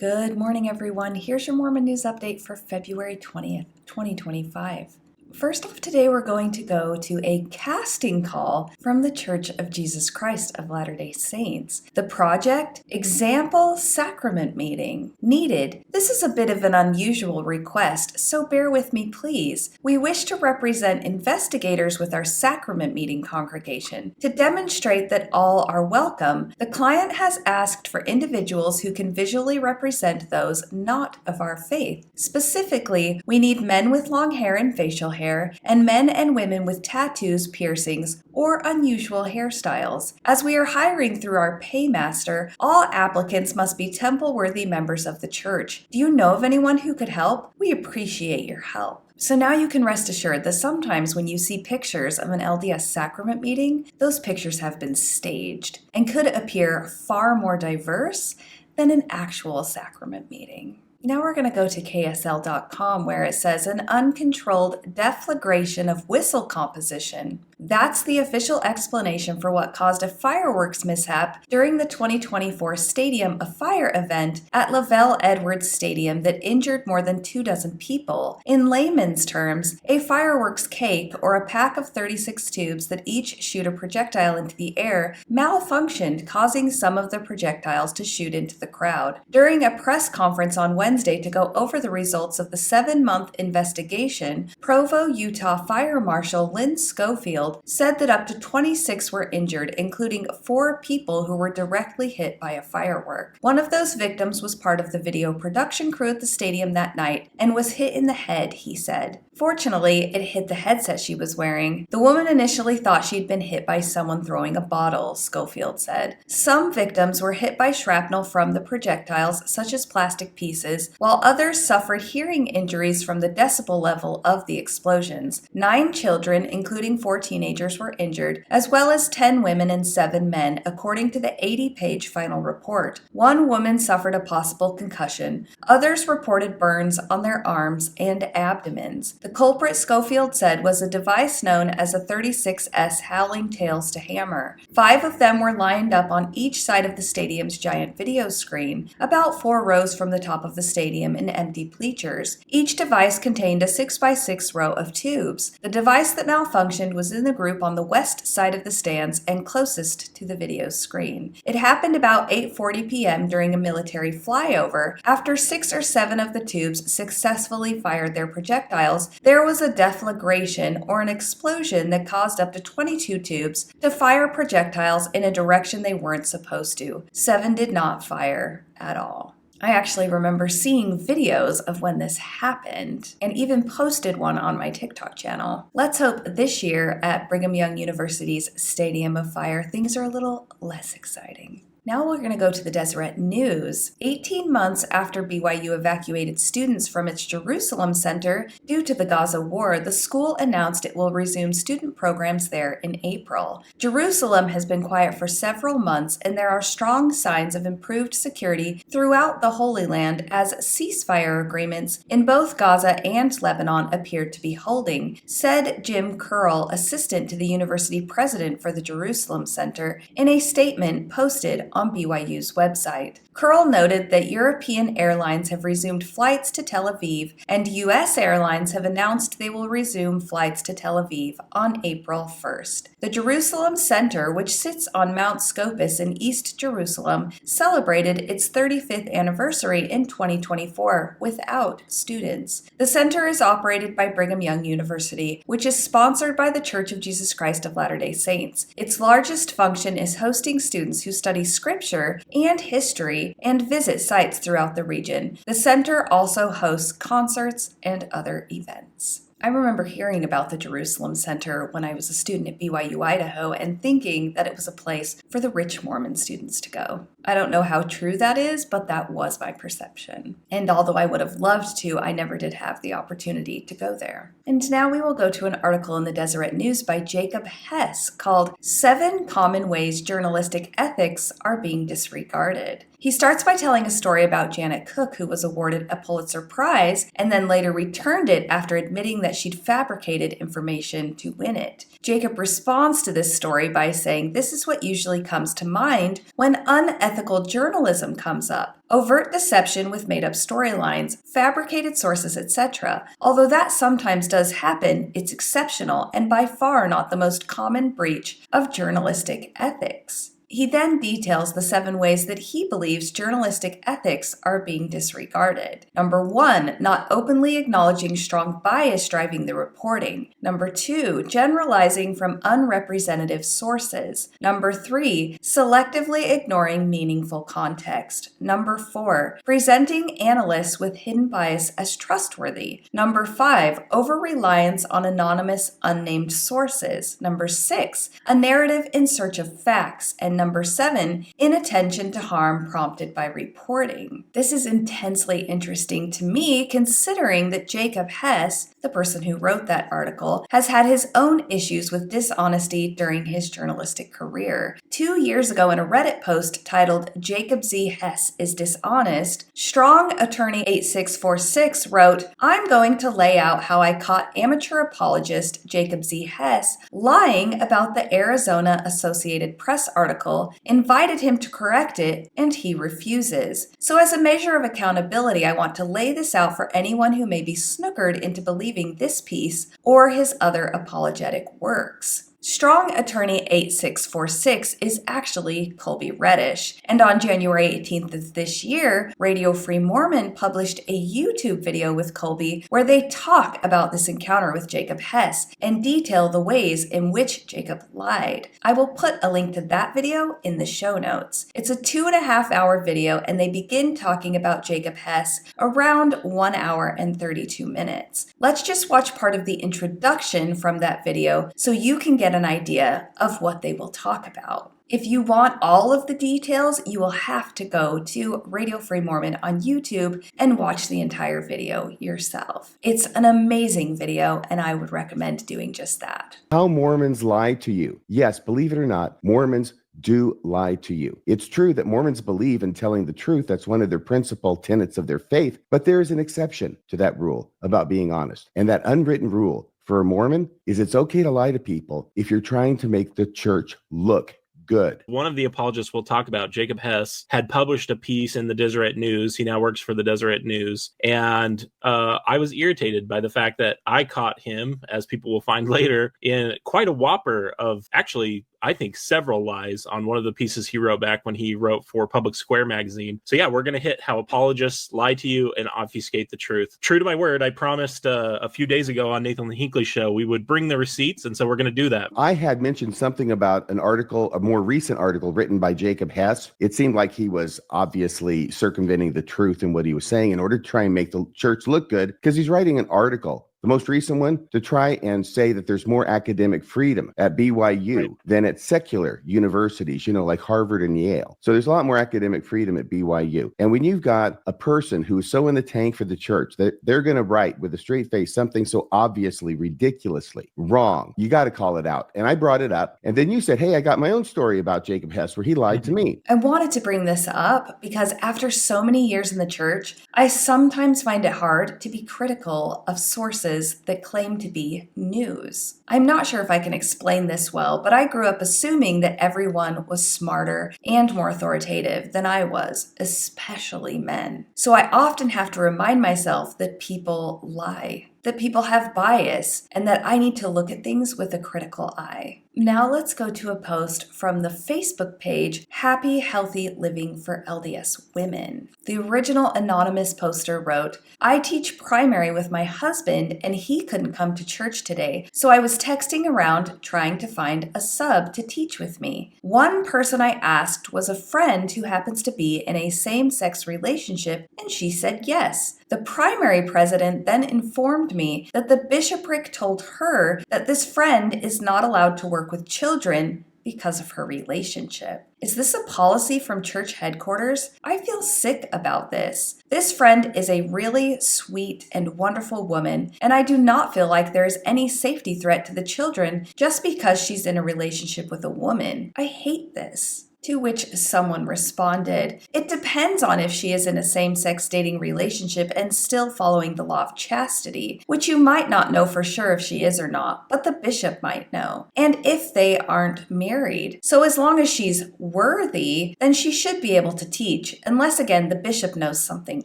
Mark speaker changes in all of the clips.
Speaker 1: Good morning, everyone. Here's your Mormon news update for February 20th, 2025. First off, today we're going to go to a casting call from the Church of Jesus Christ of Latter-day Saints. The project, Example Sacrament Meeting, needed. This is a bit of an unusual request, so bear with me, please. We wish to represent investigators with our sacrament meeting congregation. To demonstrate that all are welcome, the client has asked for individuals who can visually represent those not of our faith. Specifically, we need men with long hair and facial hair, and men and women with tattoos, piercings, or unusual hairstyles. As we are hiring through our paymaster, all applicants must be temple-worthy members of the church. Do you know of anyone who could help? We appreciate your help. So now you can rest assured that sometimes when you see pictures of an LDS sacrament meeting, those pictures have been staged and could appear far more diverse than an actual sacrament meeting. Now we're going to go to KSL.com where it says an uncontrolled deflagration of whistle composition. That's the official explanation for what caused a fireworks mishap during the 2024 Stadium Afire event at Lavelle Edwards Stadium that injured more than 24 people. In layman's terms, a fireworks cake, or a pack of 36 tubes that each shoot a projectile into the air, malfunctioned, causing some of the projectiles to shoot into the crowd. During a press conference on Wednesday to go over the results of the 7-month investigation, Provo, Utah Fire Marshal Lynn Schofield said that up to 26 were injured, including 4 people who were directly hit by a firework. One of those victims was part of the video production crew at the stadium that night and was hit in the head, he said. Fortunately, it hit the headset she was wearing. The woman initially thought she'd been hit by someone throwing a bottle, Schofield said. Some victims were hit by shrapnel from the projectiles, such as plastic pieces, while others suffered hearing injuries from the decibel level of the explosions. 9 children, including 4 teenagers, were injured, as well as 10 women and 7 men, according to the 80-page final report. 1 woman suffered a possible concussion. Others reported burns on their arms and abdomens. The culprit, Schofield said, was a device known as a 36S Howling Tales to Hammer. 5 of them were lined up on each side of the stadium's giant video screen, about 4 rows from the top of the stadium in empty bleachers. Each device contained a 6x6 row of tubes. The device that malfunctioned was in the group on the west side of the stands and closest to the video screen. It happened about 8:40 p.m. during a military flyover. After 6 or 7 of the tubes successfully fired their projectiles, there was a deflagration, or an explosion, that caused up to 22 tubes to fire projectiles in a direction they weren't supposed to. 7 did not fire at all. I actually remember seeing videos of when this happened and even posted one on my TikTok channel. Let's hope this year at Brigham Young University's Stadium of Fire, things are a little less exciting. Now we're going to go to the Deseret News. 18 months after BYU evacuated students from its Jerusalem Center due to the Gaza war, the school announced it will resume student programs there in April. Jerusalem has been quiet for several months, and there are strong signs of improved security throughout the Holy Land as ceasefire agreements in both Gaza and Lebanon appeared to be holding, said Jim Curl, assistant to the university president for the Jerusalem Center, in a statement posted on BYU's website. Curl noted that European airlines have resumed flights to Tel Aviv, and U.S. airlines have announced they will resume flights to Tel Aviv on April 1st. The Jerusalem Center, which sits on Mount Scopus in East Jerusalem, celebrated its 35th anniversary in 2024 without students. The center is operated by Brigham Young University, which is sponsored by the Church of Jesus Christ of Latter-day Saints. Its largest function is hosting students who study scripture and history and visit sites throughout the region. The center also hosts concerts and other events. I remember hearing about the Jerusalem Center when I was a student at BYU, Idaho, and thinking that it was a place for the rich Mormon students to go. I don't know how true that is, but that was my perception. And although I would have loved to, I never did have the opportunity to go there. And now we will go to an article in the Deseret News by Jacob Hess called 7 Common Ways Journalistic Ethics Are Being Disregarded. He starts by telling a story about Janet Cook, who was awarded a Pulitzer Prize and then later returned it after admitting that she'd fabricated information to win it. Jacob responds to this story by saying this is what usually comes to mind when unethical journalism comes up. Overt deception with made-up storylines, fabricated sources, etc. Although that sometimes does happen, it's exceptional and by far not the most common breach of journalistic ethics. He then details the 7 ways that he believes journalistic ethics are being disregarded. Number 1, not openly acknowledging strong bias driving the reporting. Number 2, generalizing from unrepresentative sources. Number 3, selectively ignoring meaningful context. Number 4, presenting analysts with hidden bias as trustworthy. Number 5, over-reliance on anonymous, unnamed sources. Number 6, a narrative in search of facts. And number 7, inattention to harm prompted by reporting. This is intensely interesting to me considering that Jacob Hess, the person who wrote that article, has had his own issues with dishonesty during his journalistic career. 2 years ago in a Reddit post titled Jacob Z. Hess is Dishonest, Strong Attorney 8646 wrote, "I'm going to lay out how I caught amateur apologist Jacob Z. Hess lying about the Arizona Associated Press article, invited him to correct it, and he refuses. So as a measure of accountability, I want to lay this out for anyone who may be snookered into believing this piece or his other apologetic works." Strong Attorney 8646 is actually Colby Reddish, and on January 18th of this year, Radio Free Mormon published a YouTube video with Colby where they talk about this encounter with Jacob Hess and detail the ways in which Jacob lied. I will put a link to that video in the show notes. It's a 2.5-hour video, and they begin talking about Jacob Hess around 1 hour and 32 minutes. Let's just watch part of the introduction from that video so you can get an idea of what they will talk about. If you want all of the details, you will have to go to Radio Free Mormon on YouTube and watch the entire video yourself. It's an amazing video, and I would recommend doing just that.
Speaker 2: How Mormons lie to you. Yes, believe it or not, Mormons do lie to you. It's true that Mormons believe in telling the truth. That's one of their principal tenets of their faith, but there is an exception to that rule about being honest. And that unwritten rule for a Mormon is it's okay to lie to people if you're trying to make the church look good.
Speaker 3: One of the apologists we'll talk about, Jacob Hess, had published a piece in the Deseret News. He now works for the Deseret News. And I was irritated by the fact that I caught him, as people will find later, in quite a whopper of actually, I think, several lies on one of the pieces he wrote back when he wrote for Public Square magazine. So yeah, we're going to hit how apologists lie to you and obfuscate the truth. True to my word, I promised a few days ago on Nathan Hinckley's show we would bring the receipts, and so we're going to do that.
Speaker 2: I had mentioned something about an article, a more recent article written by Jacob Hess. It seemed like he was obviously circumventing the truth in what he was saying in order to try and make the church look good, because he's writing an article, the most recent one, to try and say that there's more academic freedom at BYU than at secular universities, like Harvard and Yale. So there's a lot more academic freedom at BYU. And when you've got a person who is so in the tank for the church that they're going to write with a straight face something so obviously, ridiculously wrong, you got to call it out. And I brought it up. And then you said, hey, I got my own story about Jacob Hess where he lied to me.
Speaker 1: I wanted to bring this up because after so many years in the church, I sometimes find it hard to be critical of sources that claim to be news. I'm not sure if I can explain this well, but I grew up assuming that everyone was smarter and more authoritative than I was, especially men. So I often have to remind myself that people lie, that people have bias, and that I need to look at things with a critical eye. Now let's go to a post from the Facebook page, Happy Healthy Living for LDS Women. The original anonymous poster wrote, I teach primary with my husband and he couldn't come to church today, so I was texting around trying to find a sub to teach with me. One person I asked was a friend who happens to be in a same-sex relationship, and she said yes. The primary president then informed me that the bishopric told her that this friend is not allowed to work with children because of her relationship. Is this a policy from church headquarters? I feel sick about this. This friend is a really sweet and wonderful woman, and I do not feel like there is any safety threat to the children just because she's in a relationship with a woman. I hate this. To which someone responded, "It depends on if she is in a same-sex dating relationship and still following the law of chastity, which you might not know for sure if she is or not, but the bishop might know. And if they aren't married. So as long as she's worthy, then she should be able to teach, unless again the bishop knows something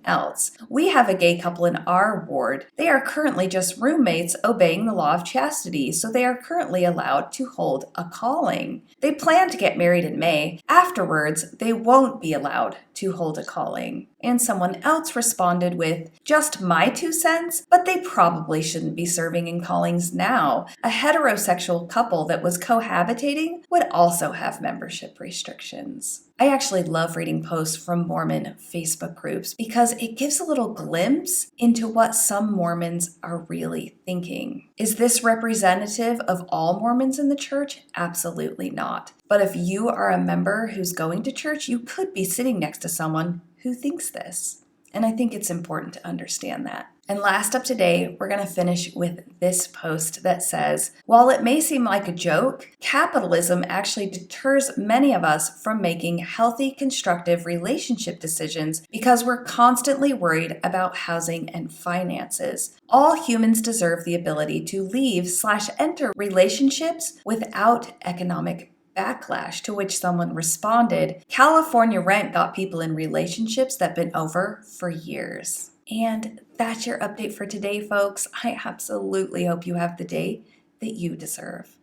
Speaker 1: else. We have a gay couple in our ward. They are currently just roommates obeying the law of chastity, so they are currently allowed to hold a calling. They plan to get married in May. Afterwards, they won't be allowed to hold a calling." And someone else responded with, "Just my 2 cents, but they probably shouldn't be serving in callings now. A heterosexual couple that was cohabitating would also have membership restrictions." I actually love reading posts from Mormon Facebook groups because it gives a little glimpse into what some Mormons are really thinking. Is this representative of all Mormons in the church? Absolutely not. But if you are a member who's going to church, you could be sitting next to someone who thinks this. And I think it's important to understand that. And last up today, we're going to finish with this post that says, "While it may seem like a joke, capitalism actually deters many of us from making healthy, constructive relationship decisions because we're constantly worried about housing and finances. All humans deserve the ability to leave/enter relationships without economic backlash," to which someone responded, "California rent got people in relationships that've been over for years." And that's your update for today, folks. I absolutely hope you have the day that you deserve.